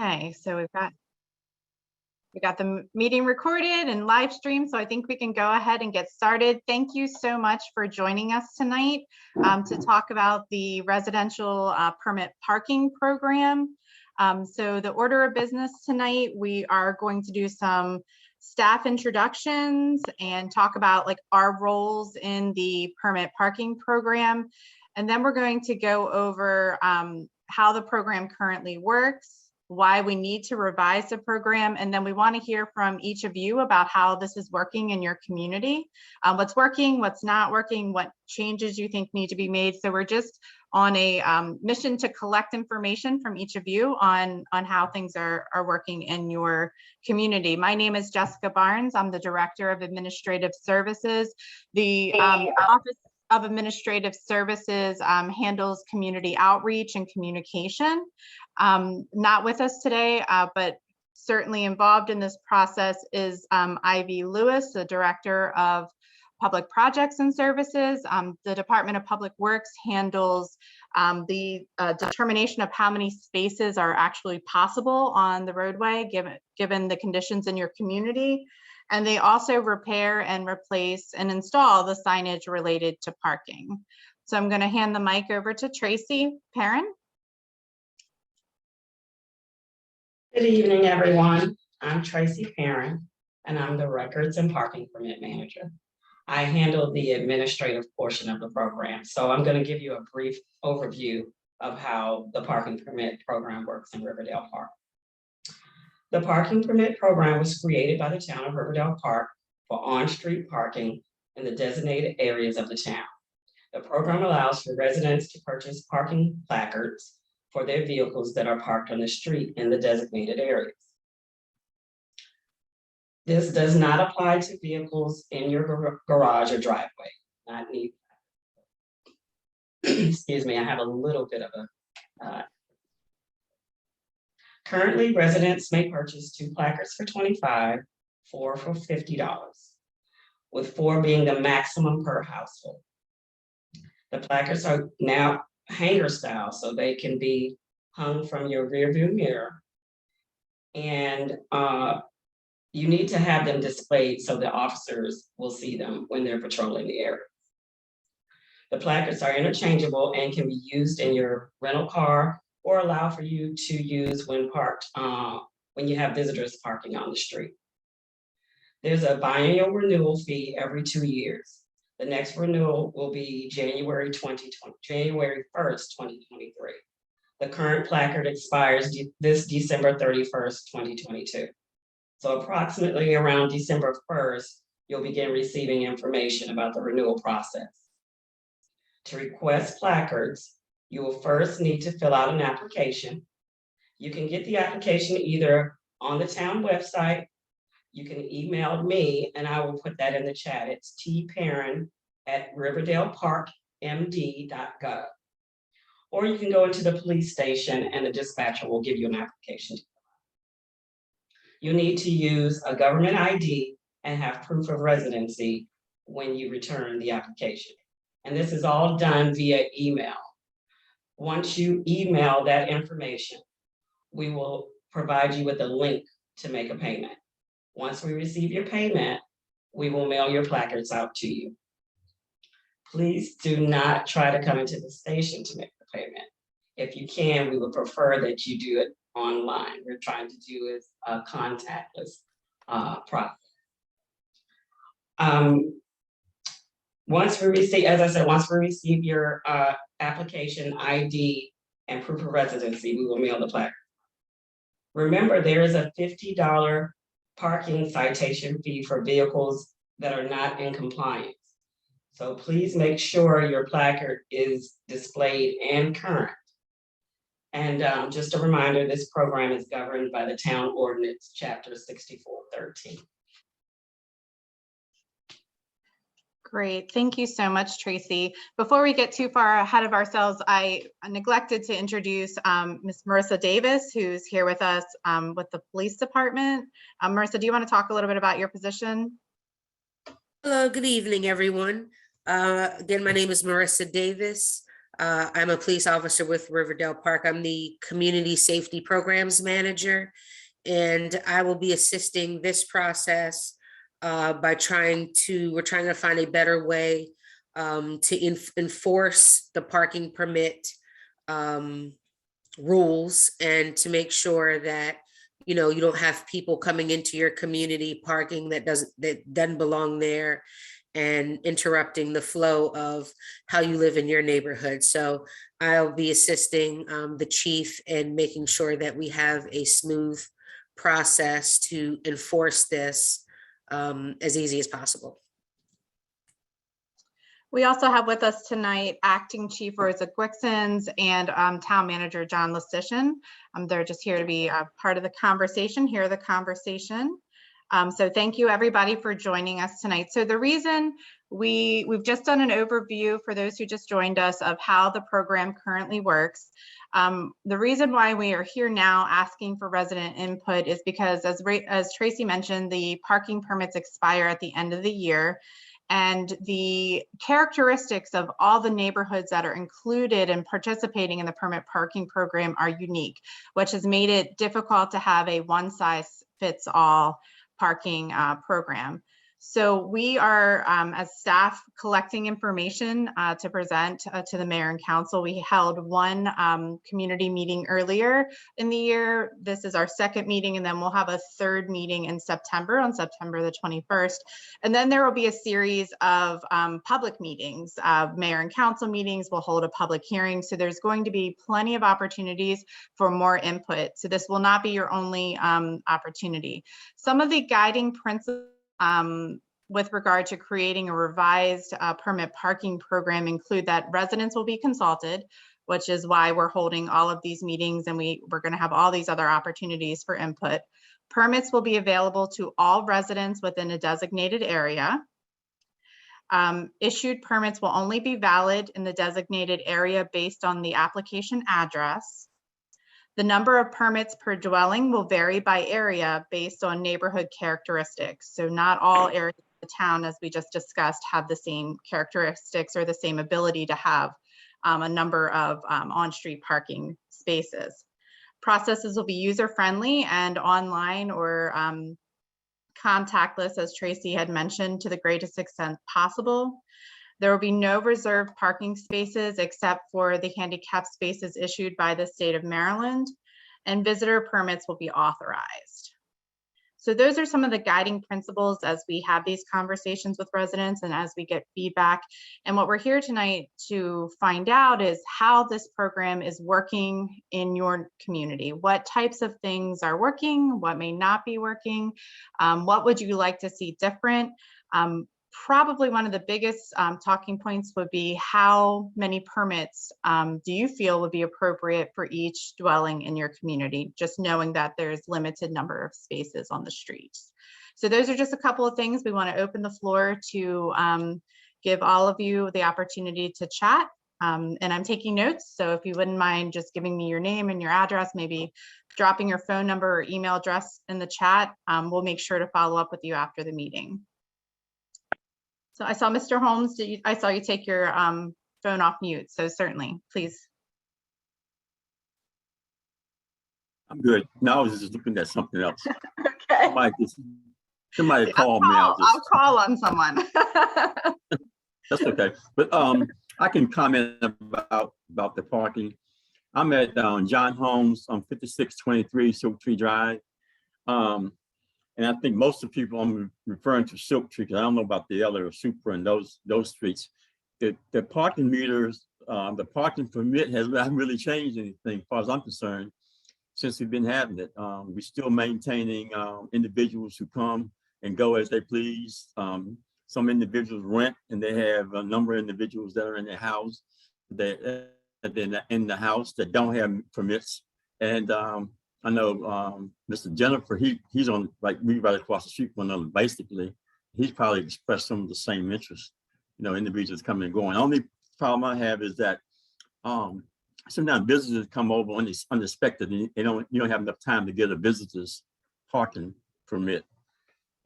Okay, so we got the meeting recorded and live streamed, so I think we can go ahead and get started. Thank you so much for joining us tonight to talk about the residential permit parking program. So the order of business tonight, we are going to do some staff introductions and talk about like our roles in the permit parking program. And then we're going to go over how the program currently works, why we need to revise the program, and then we want to hear from each of you about how this is working in your community, what's working, what's not working, what changes you think need to be made. So we're just on a mission to collect information from each of you on how things are working in your community. My name is Jessica Barnes. I'm the Director of Administrative Services. The Office of Administrative Services handles community outreach and communication. Not with us today, but certainly involved in this process is Ivy Lewis, the Director of Public Projects and Services. The Department of Public Works handles the determination of how many spaces are actually possible on the roadway given the conditions in your community. And they also repair and replace and install the signage related to parking. So I'm going to hand the mic over to Tracy Perrin. Good evening, everyone. I'm Tracy Perrin, and I'm the Records and Parking Permit Manager. I handle the administrative portion of the program, so I'm going to give you a brief overview of how the parking permit program works in Riverdale Park. The parking permit program was created by the town of Riverdale Park for on-street parking in the designated areas of the town. The program allows for residents to purchase parking placards for their vehicles that are parked on the street in the designated areas. This does not apply to vehicles in your garage or driveway. Not need. Excuse me, I have a little bit of a. Currently, residents may purchase 2 placards for $25, 4 for $50, with 4 being the maximum per household. The placards are now hanger style, so they can be hung from your rear view mirror. And you need to have them displayed so the officers will see them when they're patrolling the area. The placards are interchangeable and can be used in your rental car or allow for you to use when parked, when you have visitors parking on the street. There's a biennial renewal fee every 2 years. The next renewal will be January 1st, 2023. The current placard expires this December 31st, 2022. So approximately around December 1st, you'll begin receiving information about the renewal process. To request placards, you will first need to fill out an application. You can get the application either on the town website. You can email me and I will put that in the chat. It's tperrin@riverdaleparkmd.gov. Or you can go into the police station and the dispatcher will give you an application. You need to use a government ID and have proof of residency when you return the application. And this is all done via email. Once you email that information, we will provide you with a link to make a payment. Once we receive your payment, we will mail your placards out to you. Please do not try to come into the station to make the payment. If you can, we would prefer that you do it online. We're trying to do is a contactless process. Once we receive, as I said, once we receive your application, ID, and proof of residency, we will mail the placard. Remember, there is a $50 parking citation fee for vehicles that are not in compliance. So please make sure your placard is displayed and current. And just a reminder, this program is governed by the Town Ordinance, Chapter 6413. Great, thank you so much, Tracy. Before we get too far ahead of ourselves, I neglected to introduce Ms. Marissa Davis, who's here with us with the police department. Marissa, do you want to talk a little bit about your position? Hello, good evening, everyone. Again, my name is Marissa Davis. I'm a police officer with Riverdale Park. I'm the Community Safety Programs Manager, and I will be assisting this process by we're trying to find a better way to enforce the parking permit rules, and to make sure that, you know, you don't have people coming into your community parking that doesn't belong there, and interrupting the flow of how you live in your neighborhood. So I'll be assisting the chief in making sure that we have a smooth process to enforce this as easy as possible. We also have with us tonight Acting Chief Rosa Gwixens and Town Manager John Lasitian. They're just here to be a part of the conversation, hear the conversation. So thank you everybody for joining us tonight. So the reason we've just done an overview for those who just joined us of how the program currently works. The reason why we are here now asking for resident input is because, as Tracy mentioned, the parking permits expire at the end of the year. And the characteristics of all the neighborhoods that are included in participating in the permit parking program are unique, which has made it difficult to have a one-size-fits-all parking program. So we are, as staff, collecting information to present to the mayor and council. We held one community meeting earlier in the year. This is our second meeting, and then we'll have a third meeting in September, on September the 21st. And then there will be a series of public meetings, mayor and council meetings. We'll hold a public hearing. So there's going to be plenty of opportunities for more input. So this will not be your only opportunity. Some of the guiding principles with regard to creating a revised permit parking program include that residents will be consulted, which is why we're holding all of these meetings, and we're going to have all these other opportunities for input. Permits will be available to all residents within a designated area. Issued permits will only be valid in the designated area based on the application address. The number of permits per dwelling will vary by area based on neighborhood characteristics. So not all areas of the town, as we just discussed, have the same characteristics or the same ability to have a number of on-street parking spaces. Processes will be user-friendly and online or contactless, as Tracy had mentioned, to the greatest extent possible. There will be no reserved parking spaces except for the handicap spaces issued by the state of Maryland, and visitor permits will be authorized. So those are some of the guiding principles as we have these conversations with residents and as we get feedback. And what we're here tonight to find out is how this program is working in your community. What types of things are working? What may not be working? What would you like to see different? Probably one of the biggest talking points would be how many permits do you feel would be appropriate for each dwelling in your community, just knowing that there's limited number of spaces on the streets. So those are just a couple of things. We want to open the floor to give all of you the opportunity to chat. And I'm taking notes, so if you wouldn't mind just giving me your name and your address, maybe dropping your phone number or email address in the chat, we'll make sure to follow up with you after the meeting. So I saw Mr. Holmes, I saw you take your phone off mute, so certainly, please. I'm good. No, I was just looking at something else. Okay. Somebody called me. I'll call on someone. That's okay. But I can comment about the parking. I'm at John Holmes on 5623 Silk Tree Drive. And I think most of the people I'm referring to Silk Tree, because I don't know about the other Super and those streets. The parking meters, the parking permit hasn't really changed anything as far as I'm concerned since we've been having it. We're still maintaining individuals who come and go as they please. Some individuals rent, and they have a number of individuals that are in their house that in the house that don't have permits. And I know Mr. Jennifer, he's on like me right across the street from another. Basically, he's probably expressed some of the same interests. You know, individuals coming and going. Only problem I have is that sometimes visitors come over unexpected, and you don't have enough time to get a visitor's parking permit,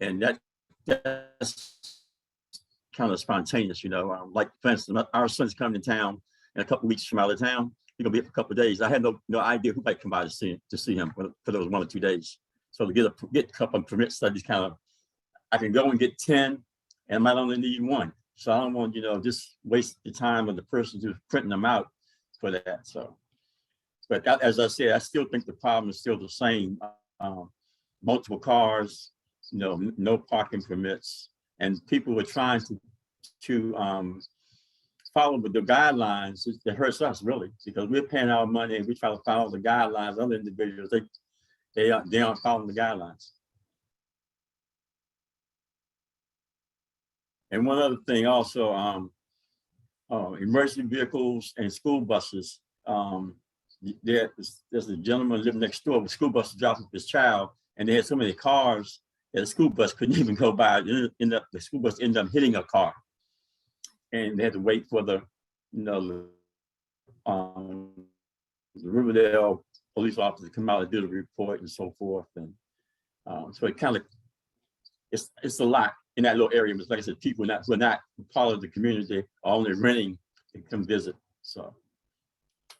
and that's kind of spontaneous. You know, like for instance, our son's coming to town and a couple weeks from out of town. He's gonna be here for a couple of days. I had no idea who might come by to see him for those 1 or 2 days. So to get a couple of permit studies, kind of, I can go and get 10, and I might only need 1. So I don't want, just waste the time of the person who's printing them out for that. So, but as I said, I still think the problem is still the same. Multiple cars, no parking permits, and people were trying to follow the guidelines. It hurts us really, because we're paying our money and we try to follow the guidelines. Other individuals, they aren't following the guidelines. And one other thing also, emergency vehicles and school buses. There's a gentleman living next door with school bus to drop off his child, and they had so many cars that the school bus couldn't even go by. The school bus ended up hitting a car, and they had to wait for the Riverdale police officer to come out and do the report and so forth. And so it kind of, it's a lot in that little area. But like I said, people who are not part of the community are only renting to come visit. So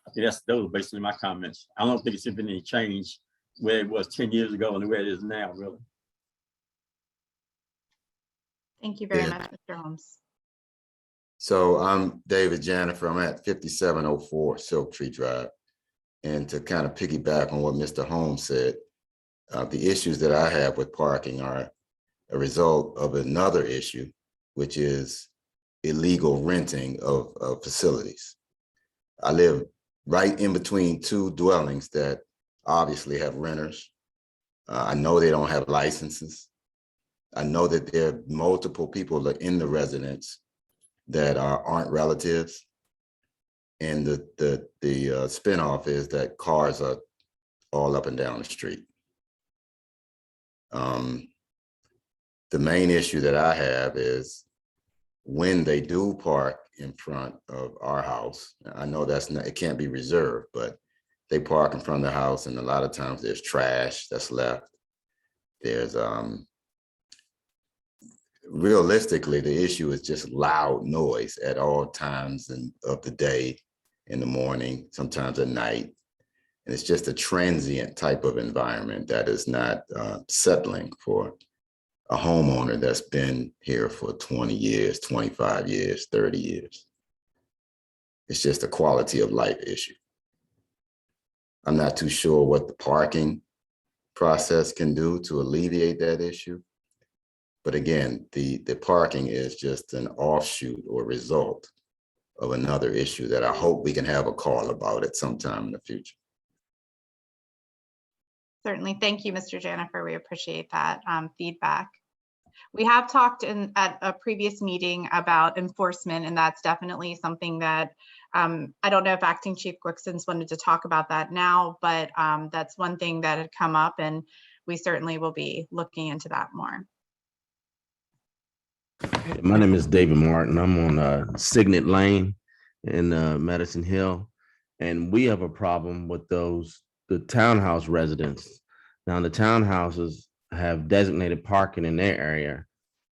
I think those are basically my comments. I don't think it's been any change where it was 10 years ago and the way it is now, really. Thank you very Yeah. much, Mr. Holmes. So I'm David Jennifer. I'm at 5704 Silk Tree Drive. And to kind of piggyback on what Mr. Holmes said, the issues that I have with parking are a result of another issue, which is illegal renting of facilities. I live right in between 2 dwellings that obviously have renters. I know they don't have licenses. I know that there are multiple people in the residence that aren't relatives. And the spinoff is that cars are all up and down the street. The main issue that I have is when they do park in front of our house. I know it can't be reserved, but they park in front of the house, and a lot of times there's trash that's left. There's realistically, the issue is just loud noise at all times of the day, in the morning, sometimes at night. And it's just a transient type of environment that is not settling for a homeowner that's been here for 20 years, 25 years, 30 years. It's just a quality of life issue. I'm not too sure what the parking process can do to alleviate that issue. But again, the parking is just an offshoot or result of another issue that I hope we can have a call about at some time in the future. Certainly. Thank you, Mr. Jennifer. We appreciate that feedback. We have talked at a previous meeting about enforcement, and that's definitely something that I don't know if Acting Chief Glickson's wanted to talk about that now, but that's one thing that had come up, and we certainly will be looking into that more. My name is David Martin. I'm on Signet Lane in Medicine Hill, and we have a problem with the townhouse residents. Now, the townhouses have designated parking in their area.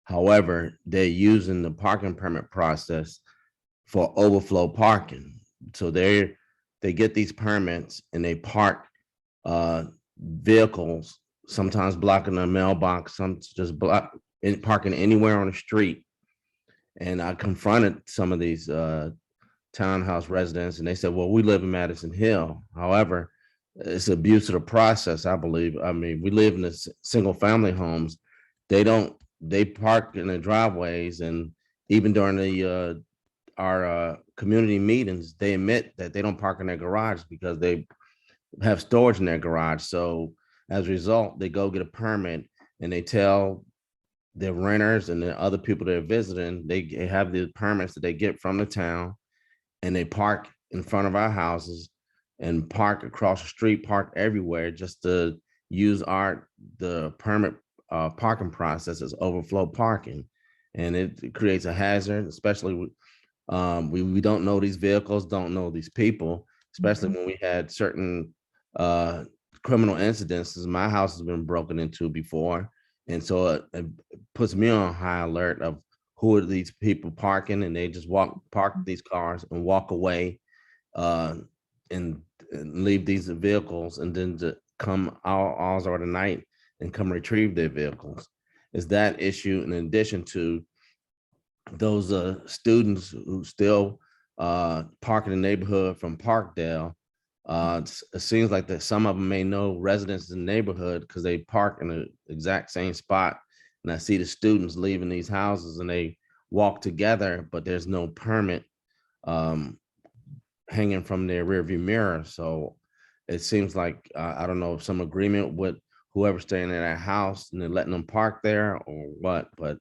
However, they're using the parking permit process for overflow parking. So they get these permits and they park vehicles, sometimes blocking the mailbox, some just parking anywhere on the street. And I confronted some of these townhouse residents, and they said, well, we live in Madison Hill. However, it's abuse of the process, I believe. I mean, we live in the single family homes. They park in the driveways, and even during our community meetings, they admit that they don't park in their garage because they have storage in their garage. So as a result, they go get a permit, and they tell the renters and the other people they're visiting, they have the permits that they get from the town, and they park in front of our houses and park across the street, park everywhere, just to use the permit parking process as overflow parking. And it creates a hazard, especially we don't know these vehicles, don't know these people, especially when we had certain criminal incidences. My house has been broken into before. And so it puts me on high alert of who are these people parking, and they just park these cars and walk away. uh, and leave these vehicles and then to come all hours of the night and come retrieve their vehicles. Is that issue in addition to those students who still park in the neighborhood from Parkdale? It seems like that some of them may know residents in the neighborhood because they park in the exact same spot. And I see the students leaving these houses and they walk together, but there's no permit hanging from their rearview mirror. So it seems like, I don't know, some agreement with whoever's staying in that house and they're letting them park there or what, but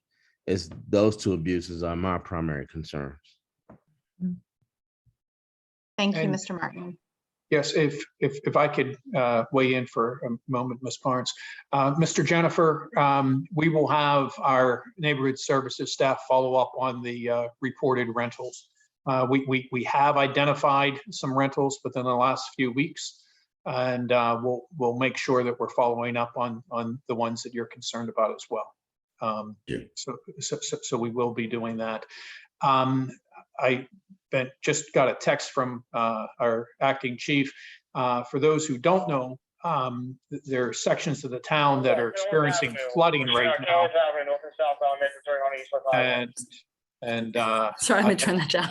it's those two abuses are my primary concerns. Thank you, And- Mr. Martin. Yes, if I could weigh in for a moment, Ms. Barnes. Mr. Jennifer, we will have our neighborhood services staff follow up on the reported rentals. We have identified some rentals within the last few weeks, and we'll make sure that we're following up on the ones that you're concerned about as well. Yeah. So we will be doing that. I just got a text from our acting chief. For those who don't know, there are sections of the town that are experiencing flooding right now. Sorry, let me turn that down.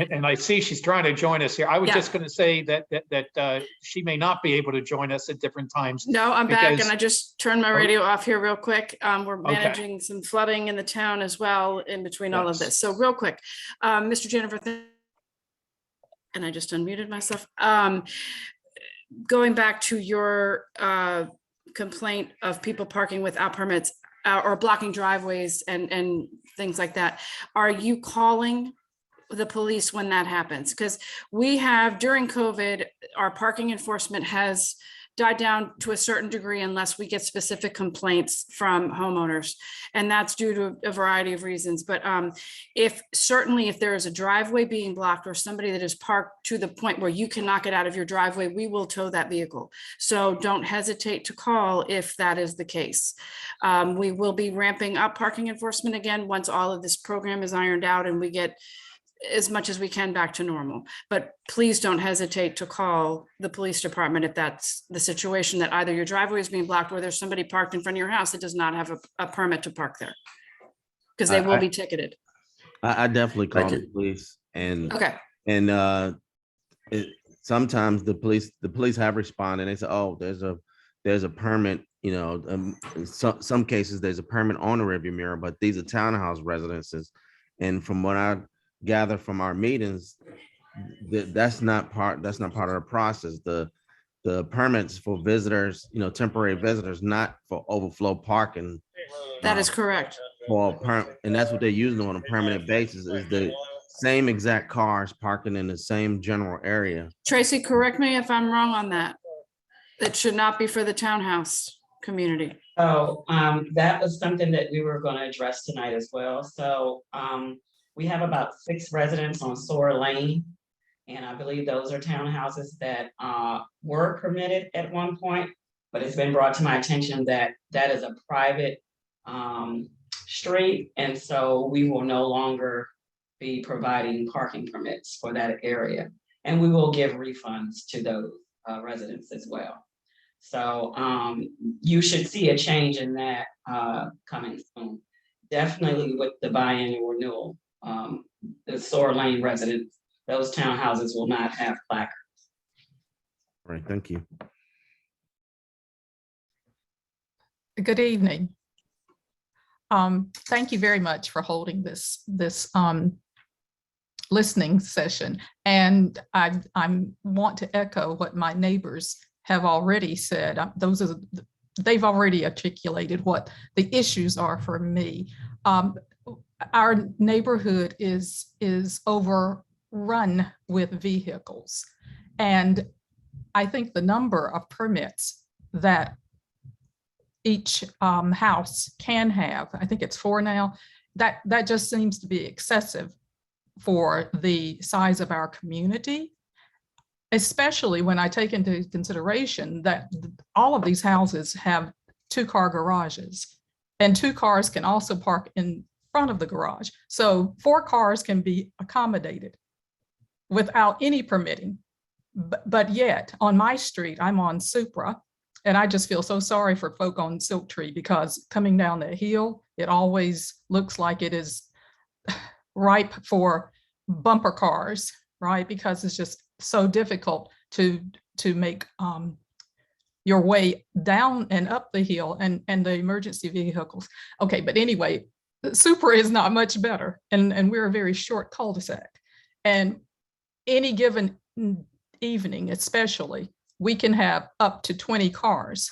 And I see she's trying to join us here. I was Yeah. just going to say that she may not be able to join us at different times. No, I'm back Because- and I just turned my Oh. radio off here real quick. We're Okay. managing some flooding in the town as well in between all of Yes. this. So real quick, Mr. Jennifer, and I just unmuted myself. Going back to your complaint of people parking without permits or blocking driveways and things like that, are you calling the police when that happens? Because we have, during COVID, our parking enforcement has died down to a certain degree unless we get specific complaints from homeowners. And that's due to a variety of reasons. But if there is a driveway being blocked or somebody that is parked to the point where you cannot get out of your driveway, we will tow that vehicle. So don't hesitate to call if that is the case. We will be ramping up parking enforcement again once all of this program is ironed out and we get as much as we can back to normal. But please don't hesitate to call the police department if that's the situation, that either your driveway is being blocked or there's somebody parked in front of your house that does not have a permit to park there. Because they will be ticketed. I definitely call Thank the you. police and Okay, sometimes the police have responded. They say, oh, there's a permit, in some cases there's a permit on the rearview mirror, but these are townhouse residences. And from what I gather from our meetings, that's not part of the process. The permits for visitors, temporary visitors, not for overflow parking. that is correct. And that's what they're using on a permanent basis, is the same exact cars parking in the same general area. Tracy, correct me if I'm wrong on that. It should not be for the townhouse community. So that was something that we were going to address tonight as well. So we have about 6 residents on Sora Lane. And I believe those are townhouses that were permitted at one point, but it's been brought to my attention that that is a private street. And so we will no longer be providing parking permits for that area. And we will give refunds to those residents as well. So you should see a change in that coming soon. Definitely with the biannual renewal, the Sora Lane residents, those townhouses will not have placards. All right, thank you. Good evening. Thank you very much for holding this listening session. And I want to echo what my neighbors have already said. They've already articulated what the issues are for me. Our neighborhood is overrun with vehicles. And I think the number of permits that each house can have, I think it's 4 now, that just seems to be excessive for the size of our community, especially when I take into consideration that all of these houses have 2-car garages, and 2 cars can also park in front of the garage. So 4 cars can be accommodated. without any permitting. But yet on my street, I'm on Supra, and I just feel so sorry for folk on Silk Tree, because coming down that hill, it always looks like it is ripe for bumper cars, right? Because it's just so difficult to make your way down and up the hill, and the emergency vehicles. Okay, but anyway, Supra is not much better, and we're a very short cul-de-sac. And any given evening, especially, we can have up to 20 cars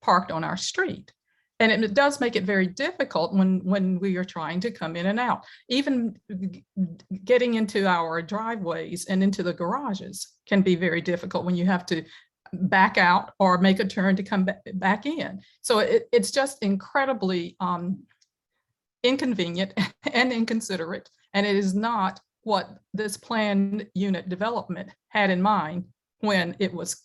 parked on our street. And it does make it very difficult when we are trying to come in and out. Even getting into our driveways and into the garages can be very difficult when you have to back out or make a turn to come back in. So it's just incredibly inconvenient and inconsiderate. And it is not what this planned unit development had in mind when it was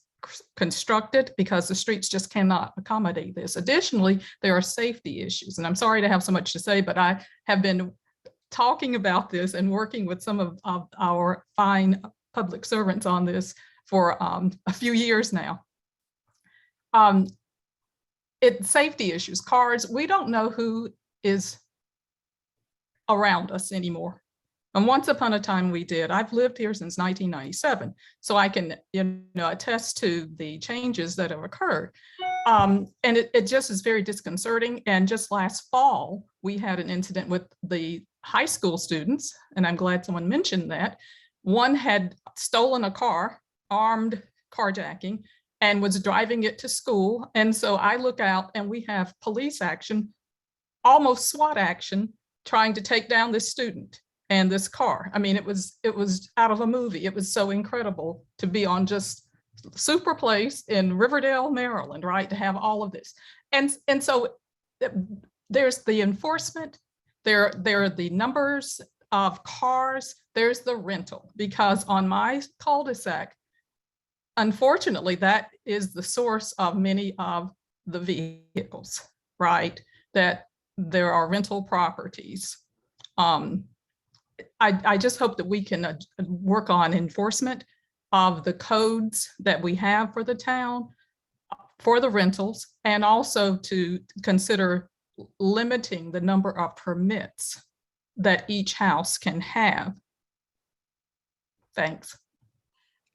constructed, because the streets just cannot accommodate this. Additionally, there are safety issues. And I'm sorry to have so much to say, but I have been talking about this and working with some of our fine public servants on this for a few years now. It's safety issues, cars, we don't know who is around us anymore. And once upon a time we did. I've lived here since 1997, so I can attest to the changes that have occurred. And it just is very disconcerting. And just last fall, we had an incident with the high school students, and I'm glad someone mentioned that. One had stolen a car, armed carjacking, and was driving it to school. And so I look out and we have police action, almost SWAT action, trying to take down this student and this car. I mean, it was out of a movie. It was so incredible to be on just Supra Place in Riverdale, Maryland, right? To have all of this. And so there's the enforcement, there are the numbers of cars, there's the rental, because on my cul-de-sac, unfortunately, that is the source of many of the vehicles, right? That there are rental properties. I just hope that we can work on enforcement of the codes that we have for the town, for the rentals, and also to consider limiting the number of permits that each house can have. Thanks.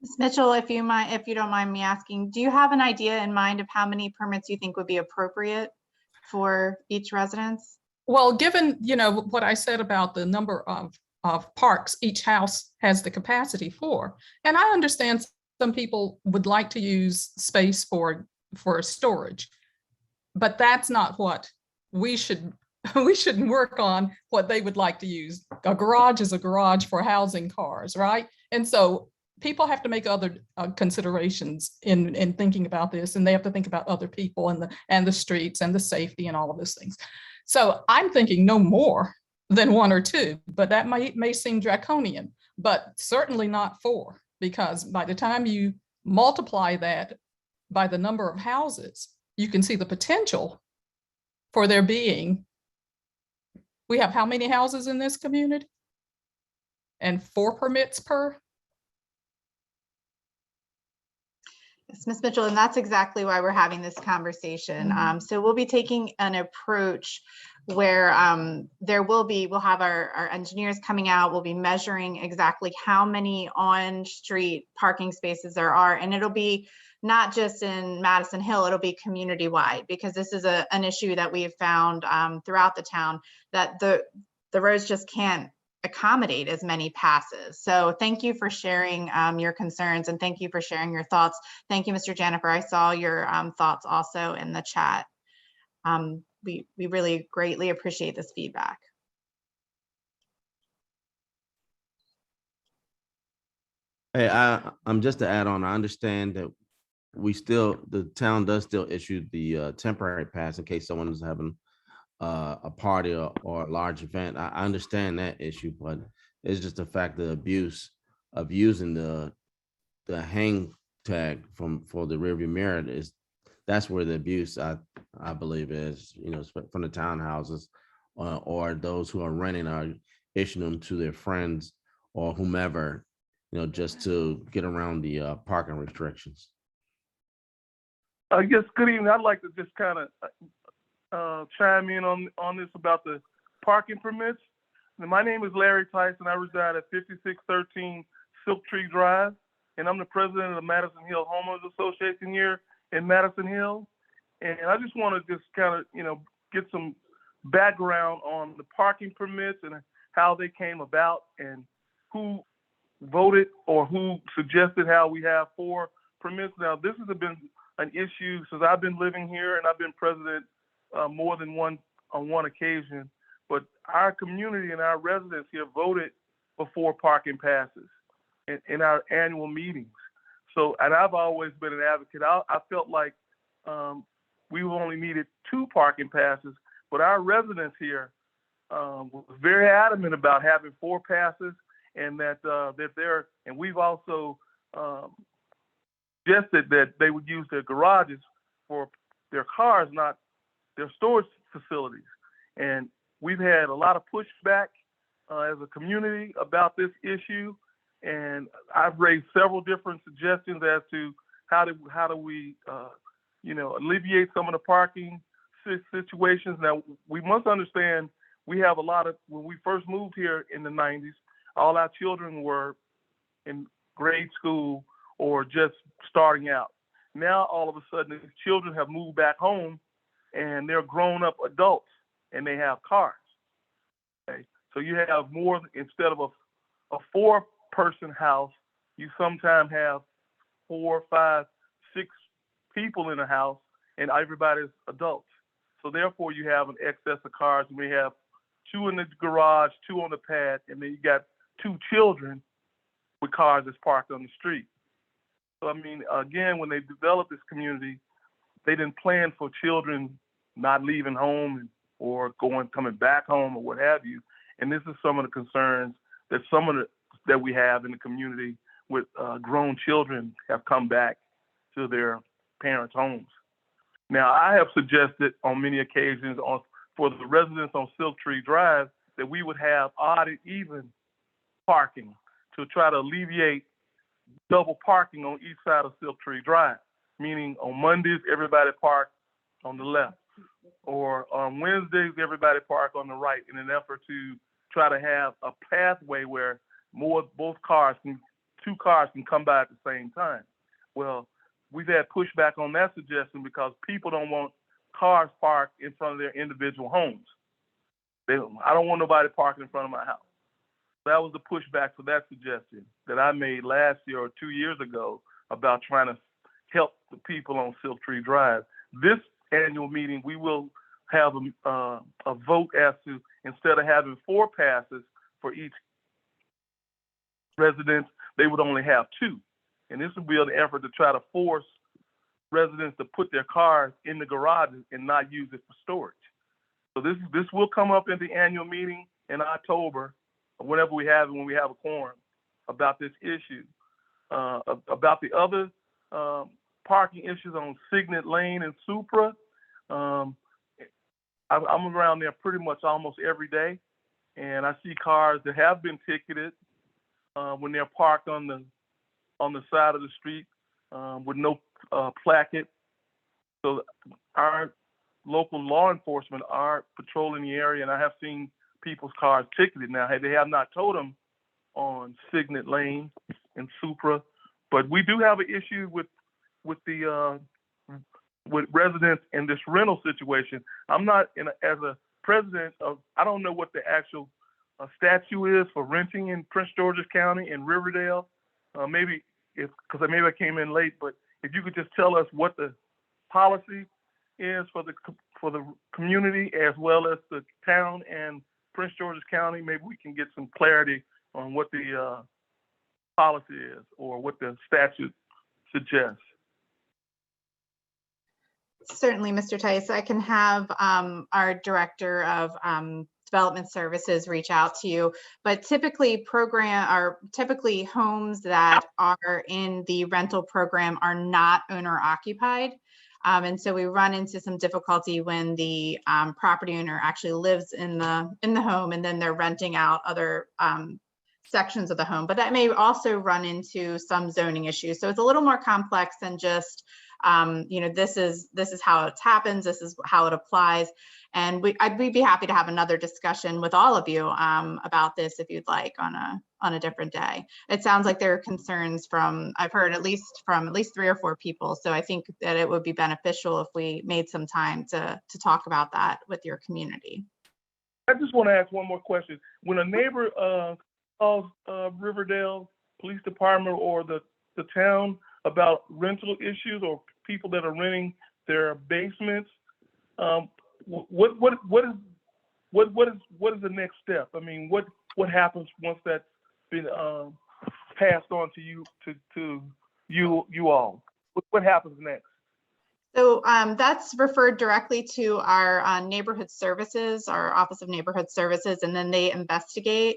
Ms. Mitchell, if you don't mind me asking, do you have an idea in mind of how many permits you think would be appropriate for each residence? Well, given, what I said about the number of parks each house has the capacity for, and I understand some people would like to use space for storage, but that's not what we should work on. What they would like to use. A garage is a garage for housing cars, right? And so people have to make other considerations in thinking about this, and they have to think about other people and the streets and the safety and all of those things. So I'm thinking no more than one or two, but that may seem draconian, but certainly not 4, because by the time you multiply that by the number of houses, you can see the potential for there being. We have how many houses in this community? And 4 permits per? Yes, Ms. Mitchell, and that's exactly why we're having this conversation. So we'll be taking an approach where we'll have our engineers coming out, we'll be measuring exactly how many on-street parking spaces there are, and it'll be not just in Madison Hill, it'll be community-wide, because this is an issue that we have found throughout the town, that the roads just can't accommodate as many passes. So thank you for sharing your concerns, and thank you for sharing your thoughts. Thank you, Mr. Jenifer. I saw your thoughts also in the chat. We really greatly appreciate this feedback. Hey, I'm just to add on, I understand that the town does still issue the temporary pass in case someone is having a party or a large event. I understand that issue, but it's just the fact of the abuse of using the hang tag for the rearview mirror that's where the abuse I believe is, from the townhouses or those who are renting are issuing them to their friends or whomever just to get around the parking restrictions. Yes, good evening. I'd like to just kind of chime in on this about the parking permits. And my name is Larry Tyson. I reside at 5613 Silk Tree Drive, and I'm the president of the Madison Hill Homeowners Association here in Madison Hill. And I just want to just kind of, get some background on the parking permits and how they came about and who voted or who suggested how we have 4 permits. Now, this has been an issue since I've been living here, and I've been president more than on one occasion. But our community and our residents here voted for 4 parking passes in our annual meetings. So, and I've always been an advocate. I felt like we only needed 2 parking passes, but our residents here was very adamant about having 4 passes, and that and we've also suggested that they would use their garages for their cars, not their storage facilities. And we've had a lot of pushback as a community about this issue, and I've raised several different suggestions as to how do we alleviate some of the parking situations. Now, we must understand we have a lot of, when we first moved here in the 90s, all our children were in grade school or just starting out. Now, all of a sudden, these children have moved back home and they're grown-up adults and they have cars. Okay? So you have more, instead of a 4-person house, you sometimes have 4, 5, 6 people in a house and everybody's adults. So therefore, you have an excess of cars. We have 2 in the garage, 2 on the pad, and then you got 2 children with cars that's parked on the street. So, I mean, again, when they developed this community, they didn't plan for children not leaving home or coming back home or what have you. And this is some of the concerns that we have in the community with grown children have come back to their parents' homes. Now, I have suggested on many occasions for the residents on Silk Tree Drive that we would have odd and even parking to try to alleviate double parking on each side of Silk Tree Drive, meaning on Mondays, everybody park on the left, or on Wednesdays, everybody park on the right, in an effort to try to have a pathway where 2 cars can come by at the same time. Well, we've had pushback on that suggestion because people don't want cars parked in front of their individual homes. I don't want nobody parking in front of my house. That was the pushback for that suggestion that I made last year or 2 years ago about trying to help the people on Silk Tree Drive. This annual meeting, we will have a vote as to, instead of having 4 passes for each resident, they would only have 2. And this will be an effort to try to force residents to put their cars in the garages and not use it for storage. So this will come up in the annual meeting in October, whenever we have it, when we have a quorum, about this issue. About the other parking issues on Signet Lane and Supra, I'm around there pretty much almost every day, and I see cars that have been ticketed when they're parked on the side of the street with no placket. So our local law enforcement are patrolling the area, and I have seen people's cars ticketed. Now, they have not towed them on Signet Lane and Supra, but we do have an issue with residents in this rental situation. I'm not as a president of, I don't know what the actual statute is for renting in Prince George's County and Riverdale. Maybe I came in late, but if you could just tell us what the policy is for the community as well as the town and Prince George's County, maybe we can get some clarity on what the policy is or what the statute suggests. Certainly, Mr. Tice, I can have our director of development services reach out to you, but typically homes that are in the rental program are not owner occupied. And so we run into some difficulty when the property owner actually lives in the home and then they're renting out other sections of the home, but that may also run into some zoning issues. So it's a little more complex than just, this is how it happens, this is how it applies. And we'd be happy to have another discussion with all of you about this if you'd like on a different day. It sounds like there are concerns I've heard at least 3 or 4 people. So I think that it would be beneficial if we made some time to talk about that with your community. I just want to ask one more question. When a neighbor calls Riverdale Police Department or the town about rental issues or people that are renting their basements, what is the next step? I mean, what happens once that's been passed on to you all? What happens next? So that's referred directly to our neighborhood services, our Office of Neighborhood Services, and then they investigate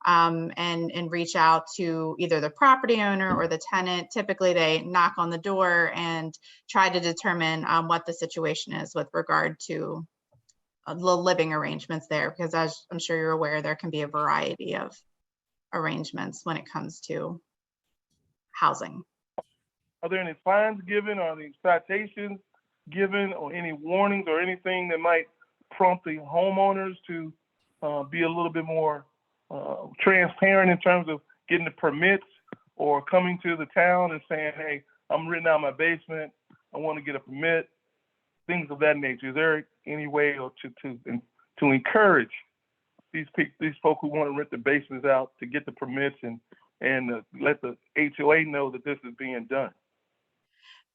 and reach out to either the property owner or the tenant. Typically, they knock on the door and try to determine what the situation is with regard to the living arrangements there, because as I'm sure you're aware, there can be a variety of arrangements when it comes to housing. Are there any fines given, or any citations given, or any warnings or anything that might prompt the homeowners to be a little bit more transparent in terms of getting the permits or coming to the town and saying, hey, I'm renting out my basement, I want to get a permit, things of that nature? Is there any way to encourage these folk who want to rent the basements out to get the permits and let the HOA know that this is being done?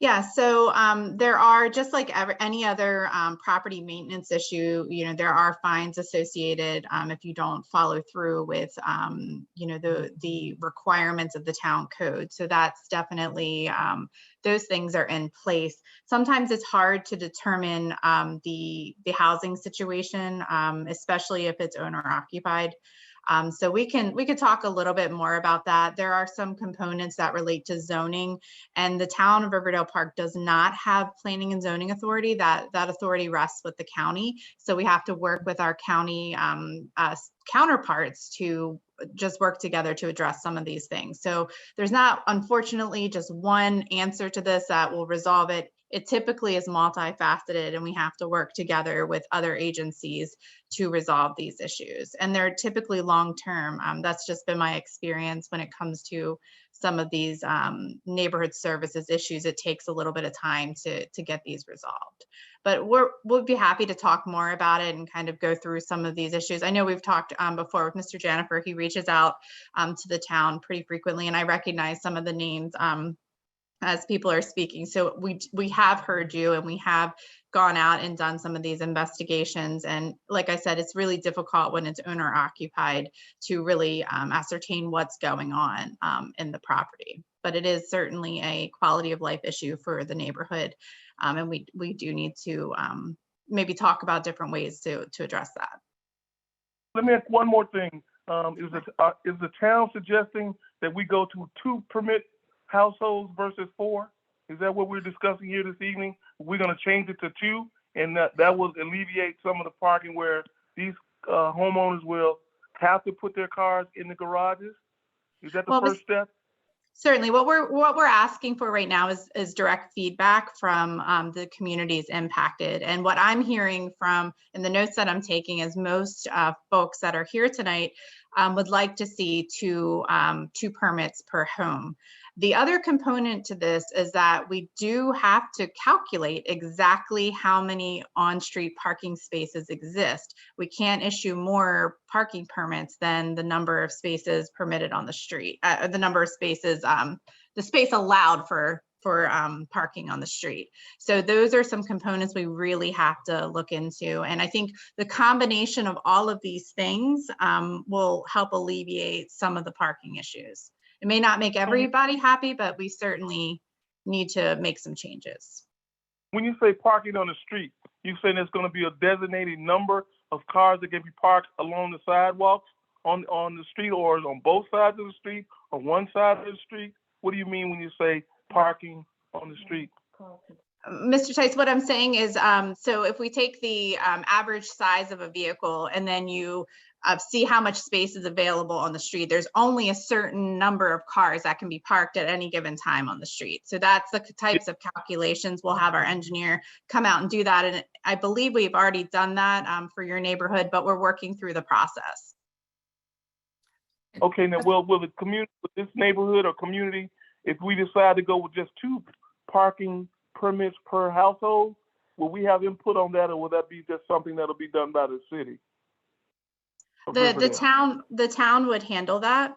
Yeah, so there are, just like any other property maintenance issue, there are fines associated if you don't follow through with, the requirements of the town code. So that's definitely, those things are in place. Sometimes it's hard to determine the housing situation, especially if it's owner occupied. So we could talk a little bit more about that. There are some components that relate to zoning, and the town of Riverdale Park does not have planning and zoning authority. That authority rests with the county. So we have to work with our county counterparts to just work together to address some of these things. So there's not, unfortunately, just one answer to this that will resolve it. It typically is multifaceted, and we have to work together with other agencies to resolve these issues. And they're typically long-term. That's just been my experience when it comes to some of these neighborhood services issues. It takes a little bit of time to get these resolved. But we'll be happy to talk more about it and kind of go through some of these issues. I know we've talked before with Mr. Janifer. He reaches out to the town pretty frequently, and I recognize some of the names as people are speaking. So we have heard you, and we have gone out and done some of these investigations. And like I said, it's really difficult when it's owner occupied to really ascertain what's going on in the property. But it is certainly a quality of life issue for the neighborhood. And we do need to maybe talk about different ways to address that. Let me ask one more thing. Is the town suggesting that we go to 2 permit households versus 4? Is that what we're discussing here this evening? We're going to change it to 2, and that will alleviate some of the parking where these homeowners will have to put their cars in the garages? Is that the first step? Certainly. What we're asking for right now is direct feedback from the communities impacted. And what I'm hearing from, in the notes that I'm taking, is most folks that are here tonight would like to see 2 permits per home. The other component to this is that we do have to calculate exactly how many on-street parking spaces exist. We can't issue more parking permits than the number of spaces permitted on the street, the number of spaces, the space allowed for parking on the street. So those are some components we really have to look into. And I think the combination of all of these things will help alleviate some of the parking issues. It may not make everybody happy, but we certainly need to make some changes. When you say parking on the street, you saying there's going to be a designated number of cars that can be parked along the sidewalks on the street, or on both sides of the street, or one side of the street? What do you mean when you say parking on the street? Mr. Tice, what I'm saying is, so if we take the average size of a vehicle and then you see how much space is available on the street. There's only a certain number of cars that can be parked at any given time on the street. So that's the types of calculations. We'll have our engineer come out and do that. And I believe we've already done that for your neighborhood, but we're working through the process. Okay, now, will the community, this neighborhood or community, if we decide to go with just 2 parking permits per household, will we have input on that, or will that be just something that'll be done by the city? The town would handle that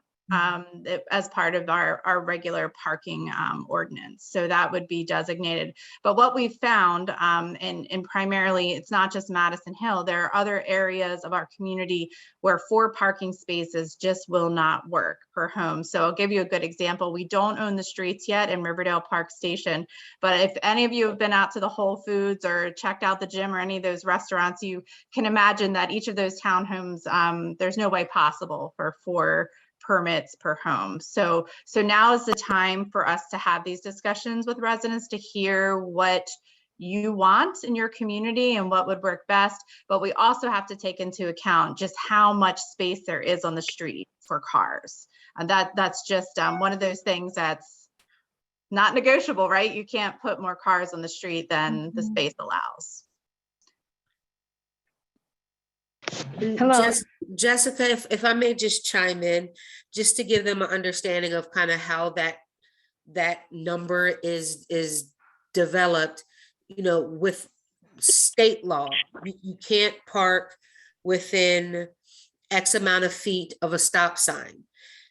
as part of our regular parking ordinance. So that would be designated. But what we've found, and primarily it's not just Madison Hill, there are other areas of our community where 4 parking spaces just will not work per home. So I'll give you a good example. We don't own the streets yet in Riverdale Park Station, but if any of you have been out to the Whole Foods or checked out the gym or any of those restaurants, you can imagine that each of those townhomes, there's no way possible for 4 permits per home. So now is the time for us to have these discussions with residents to hear what you want in your community and what would work best. But we also have to take into account just how much space there is on the street for cars. And that's just one of those things that's not negotiable, right? You can't put more cars on the street than the space allows. Hello, Jessica, if I may just chime in, just to give them an understanding of kind of how that number is developed, you know, with state law, you can't park within X amount of feet of a stop sign.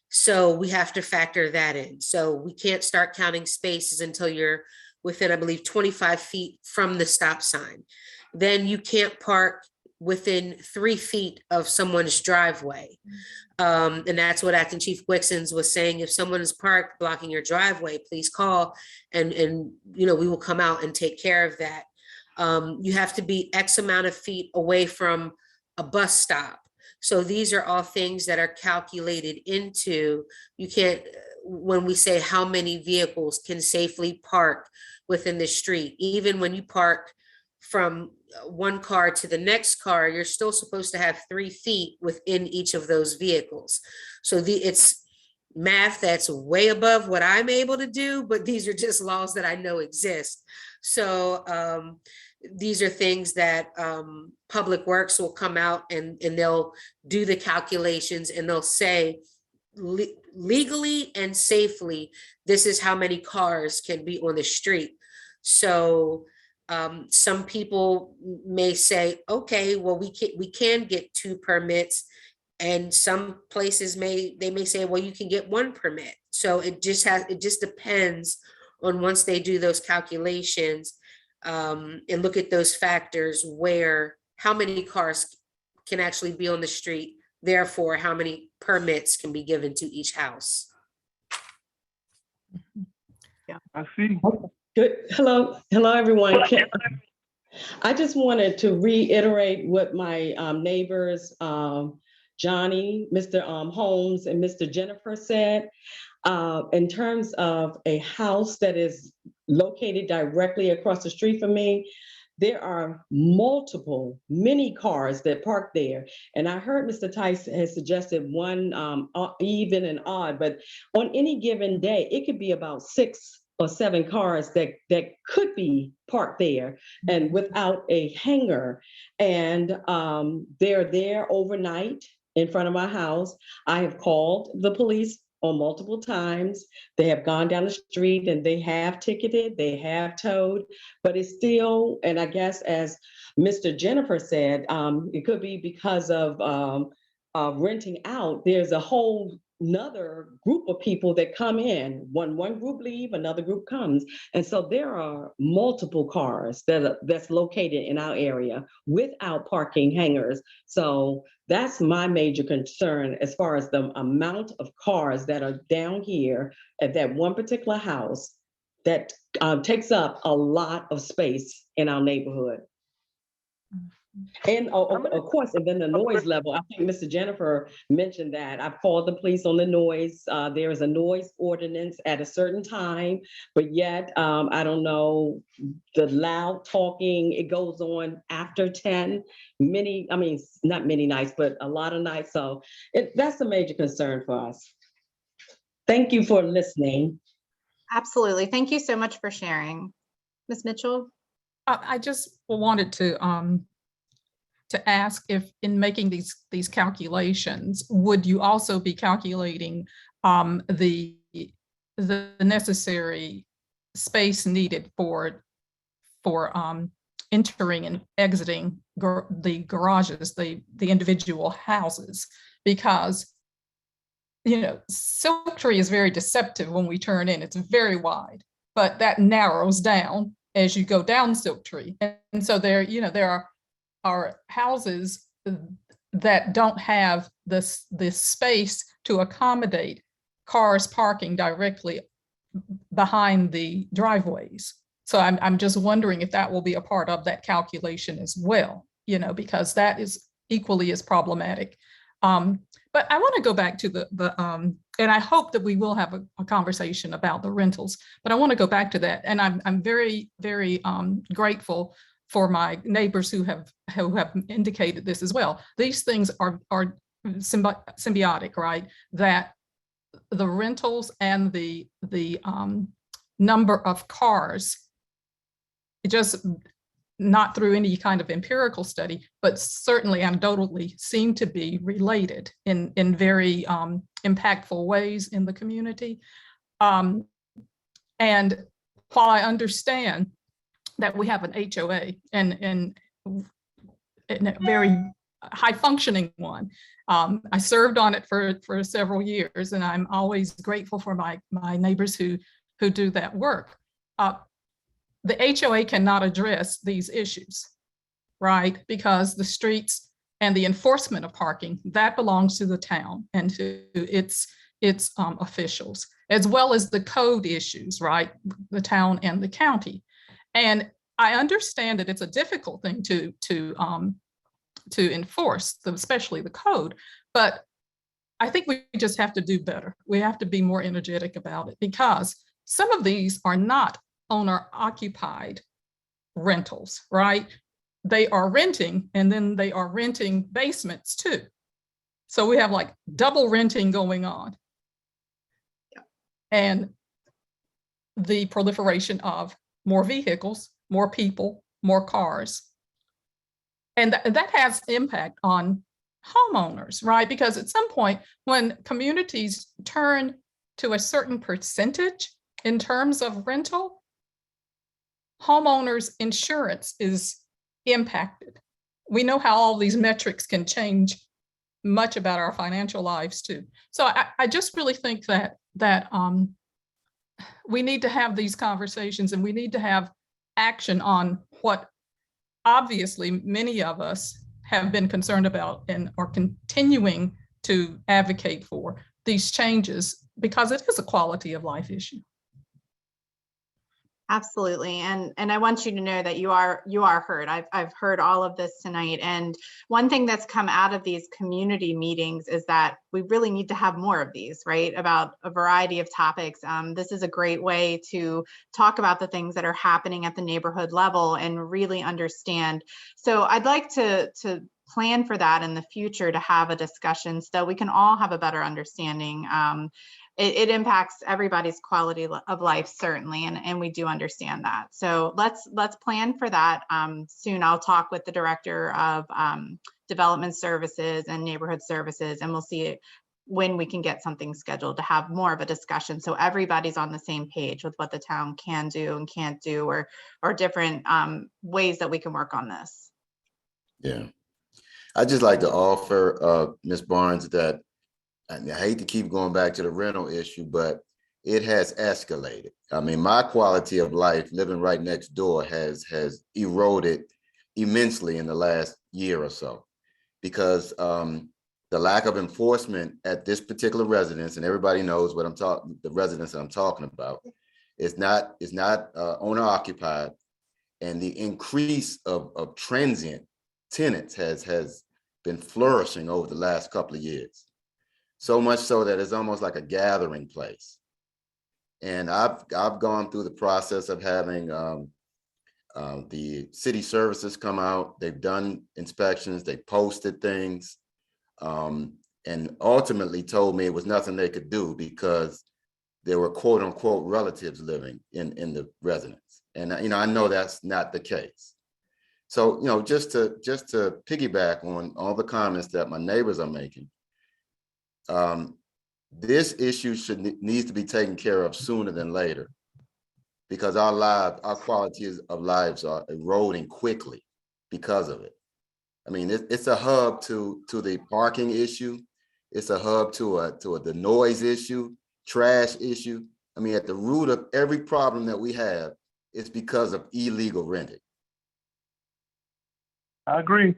So we have to factor that in. So we can't start counting spaces until you're within, I believe, 25 feet from the stop sign. Then you can't park within 3 feet of someone's driveway. And that's what Acting Chief Wixons was saying. If someone is parked blocking your driveway, please call and you know, we will come out and take care of that. You have to be X amount of feet away from a bus stop. So these are all things that are calculated into, you can't, when we say how many vehicles can safely park within the street, even when you park from one car to the next car, you're still supposed to have 3 feet within each of those vehicles. So it's math that's way above what I'm able to do, but these are just laws that I know exist. So these are things that Public Works will come out and they'll do the calculations and they'll say legally and safely, this is how many cars can be on the street. So some people may say, okay, well, we can get 2 permits, and some places may say, well, you can get 1 permit. So it just depends on, once they do those calculations and look at those factors, where how many cars can actually be on the street, therefore how many permits can be given to each house. Yeah, I see. Good. Hello, everyone. I just wanted to reiterate what my neighbors, Johnny, Mr. Holmes, and Mr. Jennifer said. In terms of a house that is located directly across the street from me, there are many cars that park there. And I heard Mr. Tice has suggested 1 even and odd, but on any given day, it could be about 6 or 7 cars that could be parked there and without a hanger. And they're there overnight in front of my house. I have called the police on multiple times. They have gone down the street and they have ticketed, they have towed, but it's still, and I guess as Mr. Jennifer said, it could be because of renting out. There's a whole another group of people that come in. One group leave, another group comes. And so there are multiple cars that's located in our area without parking hangers. So that's my major concern as far as the amount of cars that are down here at that one particular house that takes up a lot of space in our neighborhood. And of course, and then the noise level, I think Mr. Jennifer mentioned that. I've called the police on the noise. There is a noise ordinance at a certain time, but yet, I don't know, the loud talking, it goes on after 10, not many nights, but a lot of nights. So that's a major concern for us. Thank you for listening. Absolutely. Thank you so much for sharing. Ms. Mitchell? I just wanted to ask if in making these calculations, would you also be calculating the necessary space needed for entering and exiting the garages, the individual houses? Because Silk Tree is very deceptive when we turn in. It's very wide, but that narrows down as you go down Silk Tree. And so there are houses that don't have this space to accommodate cars parking directly behind the driveways. So I'm just wondering if that will be a part of that calculation as well, because that is equally as problematic. But I want to go back to and I hope that we will have a conversation about the rentals, but I want to go back to that. And I'm very, very grateful for my neighbors who have indicated this as well. These things are symbiotic, right? That the rentals and the number of cars, just not through any kind of empirical study, but certainly anecdotally seem to be related in very impactful ways in the community. And while I understand that we have an HOA and a very high functioning one, I served on it for several years, and I'm always grateful for my neighbors who do that work. The HOA cannot address these issues, right? Because the streets and the enforcement of parking, that belongs to the town and to its officials, as well as the code issues, right? The town and the county. And I understand that it's a difficult thing to enforce, especially the code, but I think we just have to do better. We have to be more energetic about it, because some of these are not owner occupied rentals, right? They are renting, and then they are renting basements too. So we have like double renting going on. And the proliferation of more vehicles, more people, more cars. And that has impact on homeowners, right? Because at some point, when communities turn to a certain percentage in terms of rental, homeowners insurance is impacted. We know how all these metrics can change much about our financial lives too. So I just really think that we need to have these conversations, and we need to have action on what obviously many of us have been concerned about and are continuing to advocate for, these changes, because it is a quality of life issue. Absolutely. And I want you to know that you are heard. I've heard all of this tonight. And one thing that's come out of these community meetings is that we really need to have more of these, right? About a variety of topics. This is a great way to talk about the things that are happening at the neighborhood level and really understand. So I'd like to plan for that in the future, to have a discussion so that we can all have a better understanding. It impacts everybody's quality of life, certainly, and we do understand that. So let's plan for that soon. I'll talk with the director of development services and neighborhood services, and we'll see when we can get something scheduled to have more of a discussion, so everybody's on the same page with what the town can do and can't do, or different ways that we can work on this. Yeah, I'd just like to offer Ms. Barnes that I hate to keep going back to the rental issue, but it has escalated. I mean, my quality of life living right next door has eroded immensely in the last year or so, because the lack of enforcement at this particular residence, and everybody knows what the residence I'm talking about, is not owner occupied, and the increase of transient tenants has been flourishing over the last couple of years. So much so that it's almost like a gathering place. And I've gone through the process of having the city services come out. They've done inspections, they posted things, and ultimately told me it was nothing they could do because there were quote unquote relatives living in the residence. And I know that's not the case. So, just to piggyback on all the comments that my neighbors are making, this issue needs to be taken care of sooner than later, because our quality of lives are eroding quickly because of it. I mean, it's a hub to the parking issue. It's a hub to the noise issue, trash issue. I mean, at the root of every problem that we have is because of illegal renting. I agree.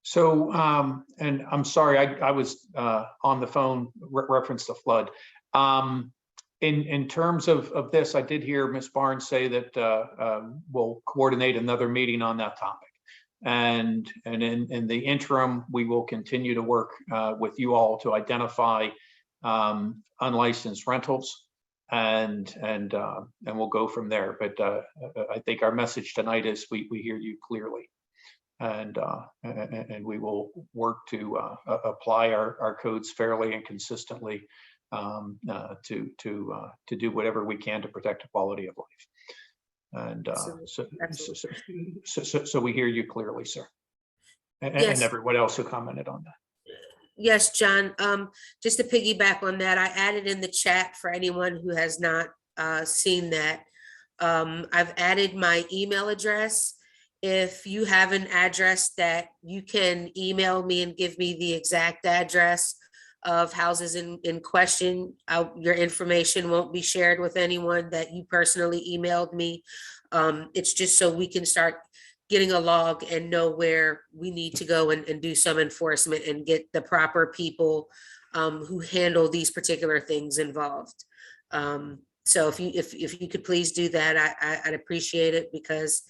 So, and I'm sorry, I was on the phone, reference the flood. In terms of this, I did hear Ms. Barnes say that we'll coordinate another meeting on that topic. And in the interim, we will continue to work with you all to identify unlicensed rentals, and we'll go from there. But I think our message tonight is we hear you clearly. And we will work to apply our codes fairly and consistently to do whatever we can to protect the quality of life. And so we hear you clearly, sir, and everyone else who commented on that. Yes, John, just to piggyback on that, I added in the chat for anyone who has not seen that. I've added my email address. If you have an address that you can email me and give me the exact address of houses in question, your information won't be shared with anyone that you personally emailed me. It's just so we can start getting a log and know where we need to go and do some enforcement and get the proper people who handle these particular things involved. So if you could please do that, I'd appreciate it, because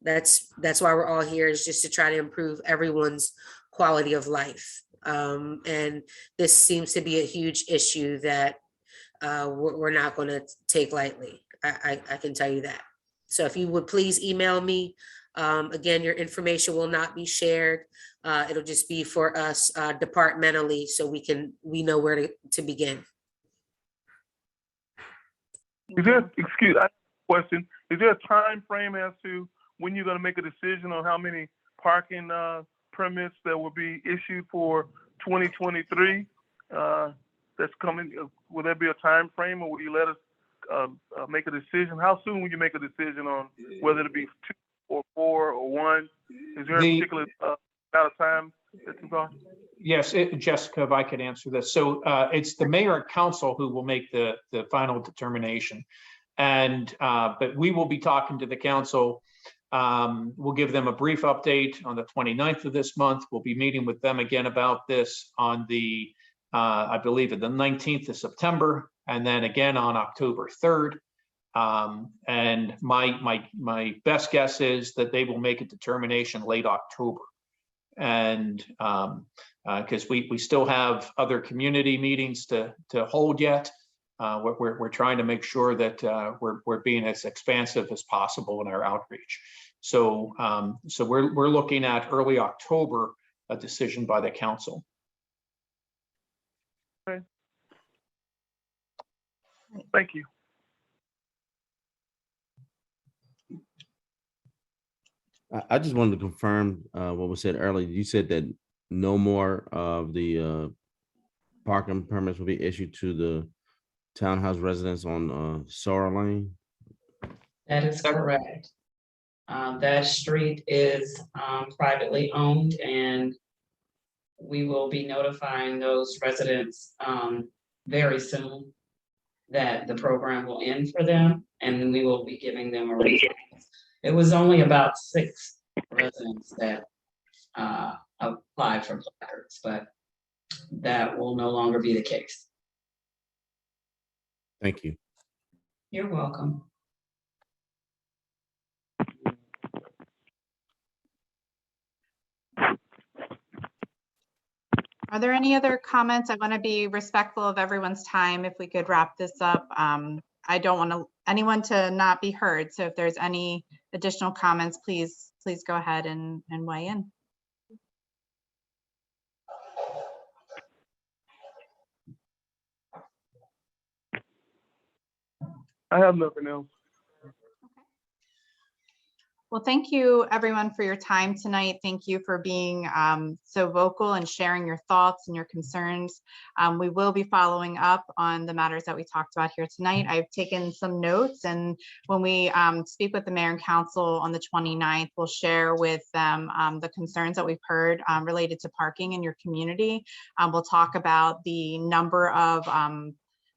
that's why we're all here, is just to try to improve everyone's quality of life. And this seems to be a huge issue that we're not going to take lightly. I can tell you that. So if you would please email me. Again, your information will not be shared. It'll just be for us departmentally, so we know where to begin. Is there, excuse, I have a question. Is there a time frame as to when you're going to make a decision on how many parking permits that will be issued for 2023? That's coming. Will there be a time frame, or will you let us make a decision? How soon will you make a decision on whether it be 2 or 4 or 1? Is there a particular amount of time that's involved? Yes, Jessica, if I could answer this. So it's the mayor and council who will make the final determination. And but we will be talking to the council. We'll give them a brief update on the 29th of this month. We'll be meeting with them again about this on the, I believe, the 19th of September, and then again on October 3rd. And my best guess is that they will make a determination late October. And because we still have other community meetings to hold yet. We're trying to make sure that we're being as expansive as possible in our outreach. So we're looking at early October, a decision by the council. Okay. Thank you. I just wanted to confirm what was said earlier. You said that no more of the parking permits will be issued to the townhouse residents on Sorrel Lane? That is correct. That street is privately owned, and we will be notifying those residents very soon that the program will end for them, and then we will be giving them a refund. It was only about 6 residents that applied for placards, but that will no longer be the case. Thank you. You're welcome. Are there any other comments? I want to be respectful of everyone's time. If we could wrap this up. I don't want anyone to not be heard. So if there's any additional comments, please go ahead and weigh in. I have nothing else. Well, thank you everyone for your time tonight. Thank you for being so vocal and sharing your thoughts and your concerns. We will be following up on the matters that we talked about here tonight. I've taken some notes, and when we speak with the mayor and council on the 29th, we'll share with them the concerns that we've heard related to parking in your community. We'll talk about the number of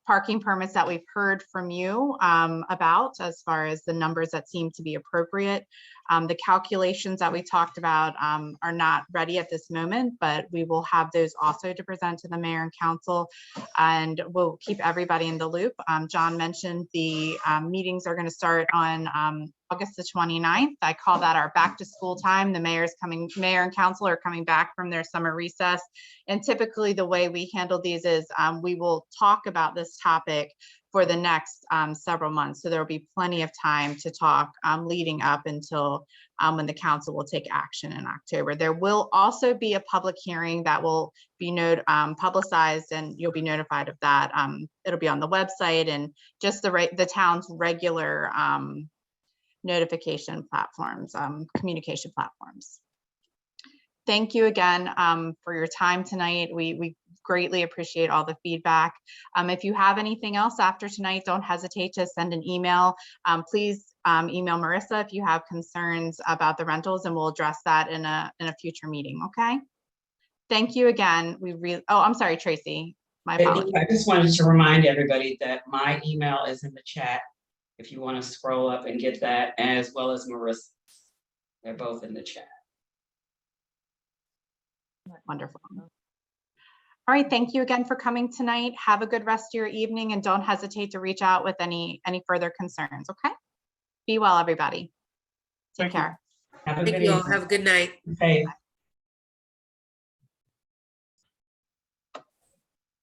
parking permits that we've heard from you about, as far as the numbers that seem to be appropriate. The calculations that we talked about are not ready at this moment, but we will have those also to present to the mayor and council, and we'll keep everybody in the loop. John mentioned the meetings are going to start on August the 29th. I call that our back to school time. The mayor and council are coming back from their summer recess. And typically the way we handle these is we will talk about this topic for the next several months. So there will be plenty of time to talk leading up until when the council will take action in October. There will also be a public hearing that will be publicized, and you'll be notified of that. It'll be on the website and just the town's regular notification platforms, communication platforms. Thank you again for your time tonight. We greatly appreciate all the feedback. If you have anything else after tonight, don't hesitate to send an email. Please email Marissa if you have concerns about the rentals, and we'll address that in a future meeting, okay? Thank you again. Oh, I'm sorry, Tracy. My apologies. I just wanted to remind everybody that my email is in the chat if you want to scroll up and get that, as well as Marissa. They're both in the chat. Wonderful. All right, thank you again for coming tonight. Have a good rest of your evening, and don't hesitate to reach out with any further concerns, okay? Be well, everybody. Take care. Have a Thank good you all. evening. Have a good night. Okay.